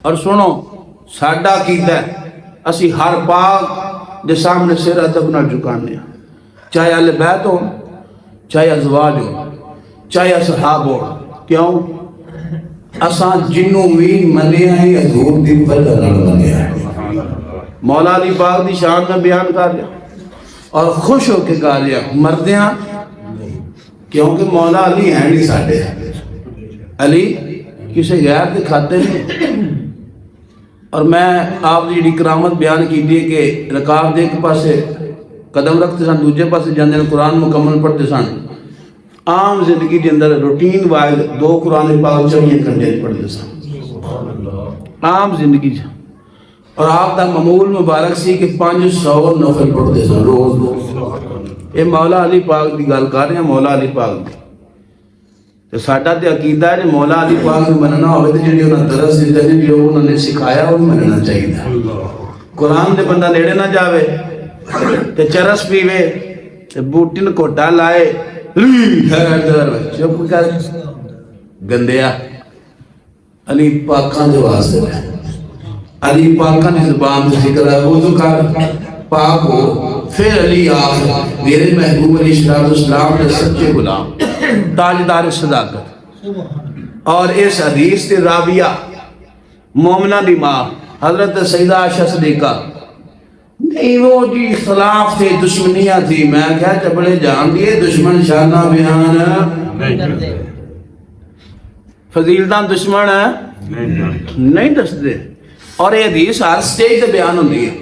اور سنو ساڈا کیتا ہے اسی ہر پاک دے سامنے سر ادب نہ جھکانے ہیں، چاہے اہل بیت ہو، چاہے ازواج ہو، چاہے اصحاب ہو۔ کیوں؟ اساں جنوں بھی منیا ہی حضور دی وجہ نال منیا ہے۔ مولا علی پاک دی شان میں بیان کر رہا اور خوش ہو کے کہہ رہا مردیاں، کیونکہ مولا علی ہیں نہیں ساڈے، علی کسی غیر کے کھاتے نہیں۔ اور میں آپ کی جی کرامت بیان کی دی کہ رکاب دے کے پاسے قدم رکھتے سن، دوجے پاسے جاندے قرآن مکمل پڑھتے سن، عام زندگی کے اندر روٹین وائز 2 قرآن پاک 24 گھنٹے پڑھتے سن عام زندگی سے۔ اور آپ دا معمول مبارک سی کہ 500 نفل پڑھتے سن روز۔ یہ مولا علی پاک دی گل کر رہے ہیں، مولا علی پاک دی۔ تو ساڈا تے عقیدہ ہے کہ مولا علی پاک کو مننا ہوئے تو جڑی انہاں درس دیتے ہیں، جو انہوں نے سکھایا وہ مننا چاہیے۔ قرآن دے بندہ نیڑے نہ جاوے تے چرس پیوے تے بوٹن کوٹا لائے چپ کر گندیا۔ علی پاکاں دے واسطے علی پاکاں دی زبان سے ذکر ہے، وضو کر پاک ہو، پھر علی آخر میرے محبوب علیہ السلام نے سچے غلام تاجدار صداقت۔ اور اس حدیث کے راویہ مومنہ دی ماں حضرت سیدہ عائشہ صدیقہ، نہیں وہ جی اختلاف تھے، دشمنیاں تھی، میں کہا چپڑے جان دیے دشمن شانہ بیان فضیلتان دشمن نہیں دس دے۔ اور یہ حدیث ہر سٹیج تے بیان ہوندی ہے،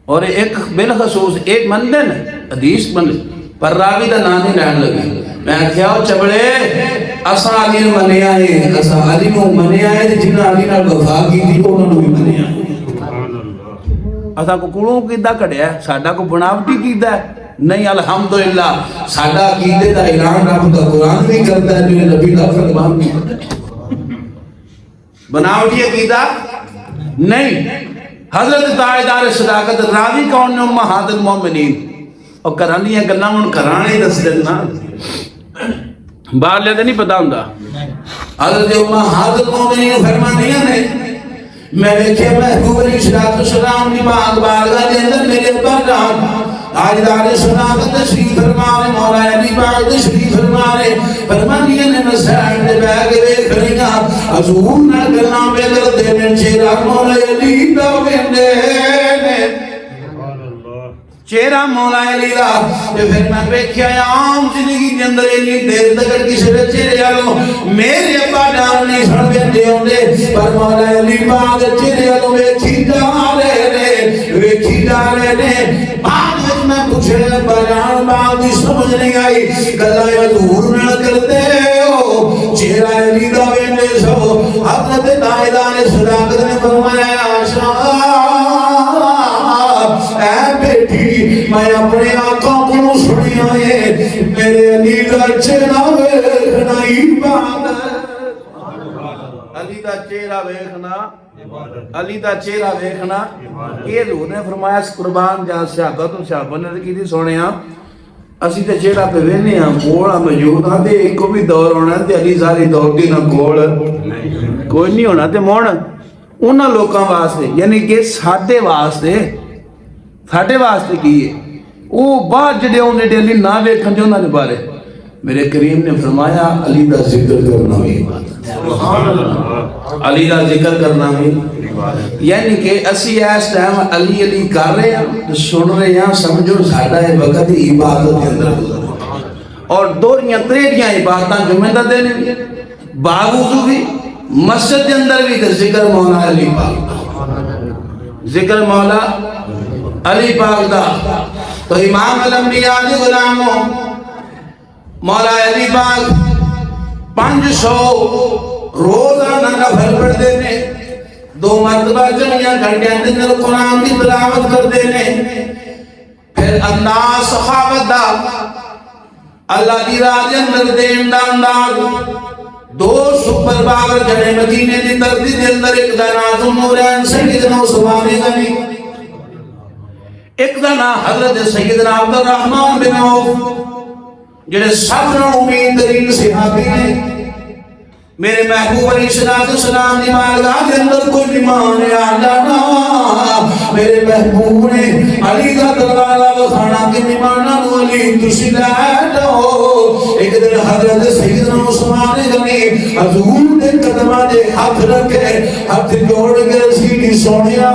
اور ایک بالخصوص ایک مندن حدیث بن پر راوی دا نام نہیں لین لگی۔ میں کہا چبڑے اسا علی نے منیا ہے، اسا علی نو منیا ہے، جنہ علی نال وفا کی تھی انہوں نے بھی منیا ہے۔ اسا کو کڑوں کیدا کڑیا ہے، ساڈا کو بناوٹی کیدا ہے نہیں؟ الحمدللہ ساڈا عقیدے دا اعلان رب دا قرآن بھی کرتا ہے، جو نبی دا فرمان بھی کرتا ہے۔ بناوٹی عقیدہ نہیں۔ حضرت تاجدار صداقت راوی کون نے؟ امہات المومنین۔ اور کرانی ہے گلاں ہن کرانے دس دینا باہر لے نہیں پتا ہوندا۔ حضرت امہات المومنین فرمانیاں نے میں دیکھے محبوب علیہ السلام کی پاک بارگاہ کے اندر میرے پر جان تاجدار صداقت تشریف فرمانے، مولا علی پاک تشریف فرمانے، فرمانیاں نے مسائل دے بیگ ویکھ رہیاں حضور نال گلاں پہ کردے نے، چہرہ مولا علی دا ویندے نے، چہرہ مولا علی دا۔ پھر میں ویکھیا عام زندگی کے اندر اتنی دیر تک کسی دے چہرے والوں میرے ابا جان نہیں سن ویندے ہوندے، پر مولا علی پاک چہرے والوں ویکھی جا رہے نے، ویکھی جا رہے نے۔ بعد میں پوچھے ابا جان بات دی سمجھ نہیں آئی، گلاں حضور نال کردے ہو، چہرہ علی دا ویندے سو۔ حضرت تاجدار صداقت نے فرمایا عائشہ اے بیٹی میں اپنے آقا کو سنی آئے، میرے علی دا چہرہ ویکھنا عبادت۔ علی دا چہرہ ویکھنا، علی دا چہرہ ویکھنا، یہ حضور نے فرمایا اس قربان جہاں صحابہ تو صحابہ نے کی تھی سونے ہاں اسی تے چہرہ پہ وینے ہاں کوڑا موجود ہاں تے ایک کو بھی دور ہونا تے علی ساری دور دی نہ کوڑ کوئی نہیں ہونا تے مون انہاں لوکاں واسطے، یعنی کہ ساڈے واسطے کیے وہ بعد جڑے انہیں ڈیلی نہ ویکھن جو انہاں دے بارے میرے کریم نے فرمایا علی دا ذکر کرنا بھی عبادت ہے، علی دا ذکر کرنا بھی عبادت۔ یعنی کہ اسی اس ٹائم علی علی کر رہے ہیں، سن رہے ہیں، سمجھو ساڈا یہ وقت عبادت کے اندر گزر اور دوریاں تریڑیاں عبادتاں جمعہ دا دینے باوضو بھی مسجد کے اندر بھی ذکر مولا علی پاک، ذکر مولا علی پاک دا۔ تو امام الانبیاء دی غلاموں مولا علی پاک 500 روزانہ نفل پڑھتے ہیں، 2 مرتبہ جمعیاں گھنٹیاں دن قرآن کی تلاوت کرتے ہیں۔ پھر انداز صحابت دا اللہ دی راہ دے اندر دین دا انداز 2 سپر باور جڑے مدینے دی دھرتی دے اندر، ایک دا نام ذوالنورین سیدنا عثمان غنی، ایک دا نام حضرت سیدنا عبد الرحمن بن عوف جڑے سب نے امید ترین صحابی نے۔ میرے محبوب علیہ السلام دی بارگاہ کے اندر کوئی ایمان آندا نا میرے محبوب نے علی دا دروازہ وکھانا کہ ایماناں نو علی تسی لے جاؤ ایک دن حضرت سیدنا عثمان غنی حضور دے قدماں دے ہاتھ رکھے ہاتھ جوڑ کے رسیدی سونیا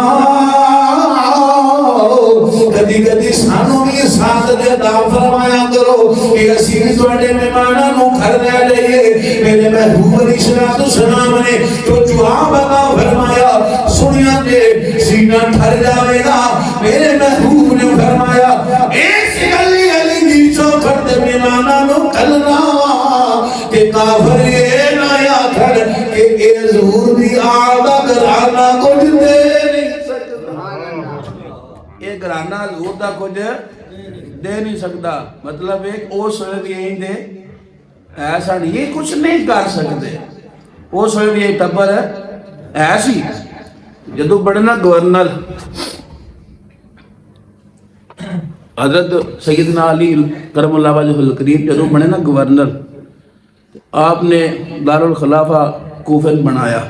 کدی کدی سانو بھی ساتھ دے عطا فرمایا کرو کہ اسی تواڈے مہماناں نو گھر لے جائیے میرے محبوب علیہ السلام نے جو جواب عطا فرمایا سنیا جے سینہ ٹھر جاوے گا میرے محبوب نے فرمایا اس گلی علی دی چوکھٹ دے مہماناں نو کھلنا کہ کافر یہ نہ آکھن کہ اے ظہور دی آدھا گھرانا کچھ دے گھرانہ حضور دا کچھ دے نہیں سکتا مطلب ایک او سوئے بھی یہیں دے ایسا نہیں یہ کچھ نہیں کر سکتے او سوئے بھی یہیں ٹبر ہے ایسی جدو بڑھنا گورنر حضرت سیدنا علی کرم اللہ وجہ الکریم جدو بڑھے نا گورنر آپ نے دارالخلافہ کوفہ بنایا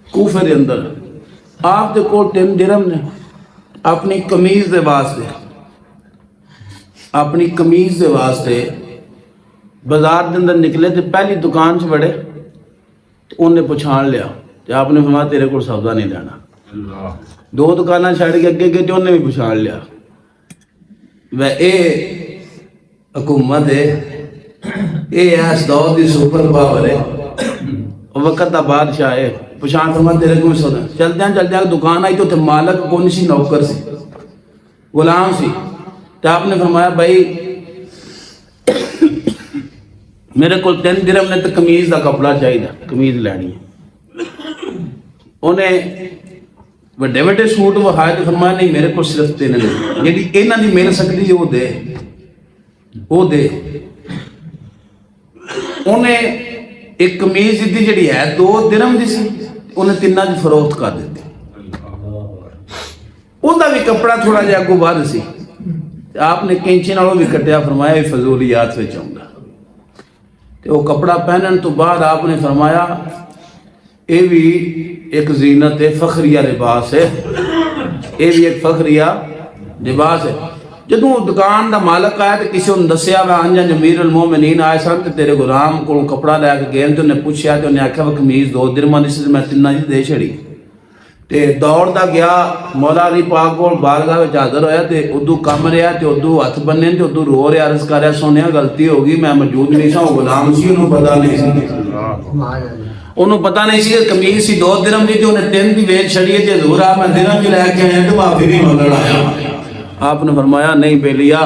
کوفہ دے اندر آپ دے کو 3 درہم نے اپنی کمیز دے واسطے بازار دے اندر نکلے تے پہلی دکان سے بڑے تو انہیں پچھان لیا کہ آپ نے فرمایا تیرے کو سودا نہیں لینا 2 دکانہ چھاڑ کے اگے گئے تو انہیں بھی پچھان لیا وہ اے حکومت ہے اے ایس دور دی سپر پاور ہے وقت دا بادشاہ ہے پچھان فرمایا تیرے کو سودا چل دیاں دکان آئی تو تھے مالک کون سی نوکر سی غلام سی تو آپ نے فرمایا بھائی میرے کو 3 درہم نے تو کمیز دا کپڑا چاہیے کمیز لینی ہے انہیں بڑے بڑے سوٹ وہائے تو فرمایا نہیں میرے کو صرف 3 درہم یعنی اینا نہیں مل سکتی وہ دے انہیں ایک کمیز دی جڑی ہے 2 درہم دی سی انہیں 3 دی فروخت کر دیتی ان دا بھی کپڑا تھوڑا جا کو بعد سی آپ نے کینچی نالوں بھی کٹیا فرمایا یہ فضولیات سے چاہوں گا تو وہ کپڑا پہنن تو بعد آپ نے فرمایا یہ بھی ایک زینت ہے فخریہ لباس ہے یہ بھی ایک فخریہ لباس ہے جدوں دکان دا مالک آیا تو کسی نے دسیا وہ انجا امیر المومنین آئے سن تے تیرے غلام کو کپڑا لے کے گئے تو انہیں پوچھیا تو انہیں آکھیا وہ کمیز 2 درہم اس میں 3 دی دے چھڑی تے دوڑ دا گیا مولا علی پاک کو بارگاہ وچ حاضر ہویا تے ادو کم رہیا تے ادو ہاتھ بننے تے ادو رو رہا عرض کر رہا سونیا غلطی ہوگی میں موجود نہیں سا غلام سی انہوں پتہ نہیں سی کہ کمیز سی 2 درہم دی تے انہیں 3 دی ویچ چھڑی تے حضور آپ میں درہم دی لے کے آئے تو معافی نہیں مانگن آیا آپ نے فرمایا نہیں بیلیا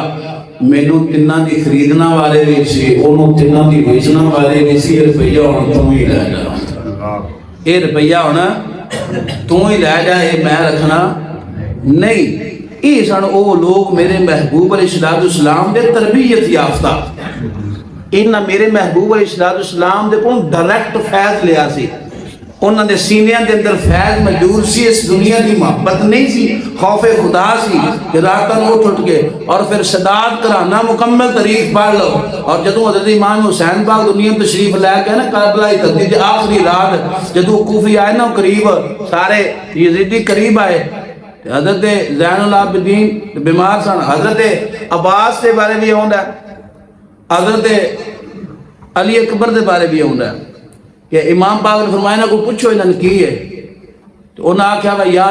مینوں 3 دی خریدنا والے بھی سی انہوں 3 دی بیچنا والے بھی سی روپیہ ہونا تو ہی لے جا یہ روپیہ ہونا تو ہی لے جا یہ میں رکھنا نہیں یہ سن وہ لوگ میرے محبوب علیہ السلام دے تربیت یافتہ انہاں میرے محبوب علیہ السلام دے کون ڈائریکٹ فیض لیا سی انہاں دے سینیاں دے اندر فیض موجود سی اس دنیا دی محبت نہیں سی خوف خدا سی کہ راتاں اٹھ کے اور پھر صداد کرانا مکمل تاریخ پڑھ لو اور جدوں حضرت امام حسین پاک دنیا میں تشریف لے کے نا کربلا کی تقدیر دی آخری رات جدوں کوفی آئے نا قریب سارے یزیدی قریب آئے حضرت زین العابدین بیمار سن حضرت عباس کے بارے بھی آوندا ہے حضرت علی اکبر دے بارے بھی آوندا ہے کہ امام پاک نے فرمایا نا کو پوچھو انہوں نے کی ہے تو انہوں نے آکھا بھائی یا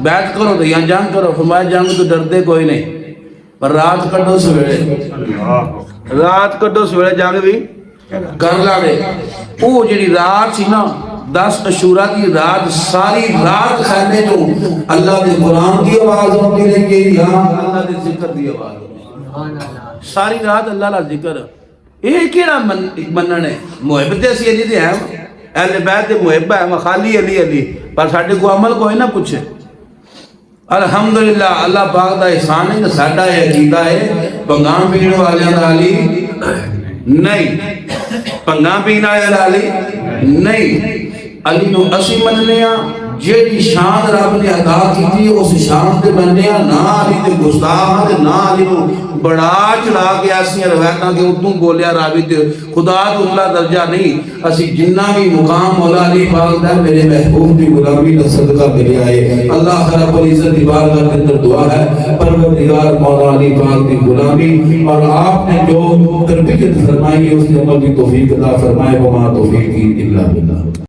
بیعت کرو تو یا جنگ کرو فرمایا جنگ تو ڈردے کوئی نہیں پر رات کٹو سویرے جنگ بھی کر لاڑے وہ جڑی رات سی نا 10 عاشوراء کی رات ساری رات خیمے جو اللہ دے قرآن کی آواز ہوتی رہی ہے یا اللہ دے ذکر دی آواز ہوتی ساری رات اللہ کا ذکر یہ کیڑا منن ہے محبت اسی علی دے ہیں اہل بیت محب ہے مخالی علی علی پر ساڈے کو عمل کوئی نہ پوچھے الحمدللہ اللہ پاک دا احسان ہے کہ ساڈا یہ عقیدہ ہے بنگام پین والے دا علی نہیں بنگام پین والے دا علی نہیں علی نو اسی مننے ہاں جیڑی شان رب نے عطا کی اس شان تے بننے نہ علی تے گستاخ تے نہ علی نو بڑا چڑھا کے ایسیاں روایتاں کہ اتوں بولیا راوی تے خدا تو اللہ درجہ نہیں. اسی جنہ بھی مقام مولا علی پاک دا میرے محبوب دی غلامی دا صدقہ ملے آئے. اللہ رب العزت دی بارگاہ کے اندر دعا ہے پروردگار مولا علی پاک دی غلامی اور آپ نے جو تربیت فرمائی ہے اس نے عمل کی توفیق عطا فرمائے. وما توفیقی الا باللہ.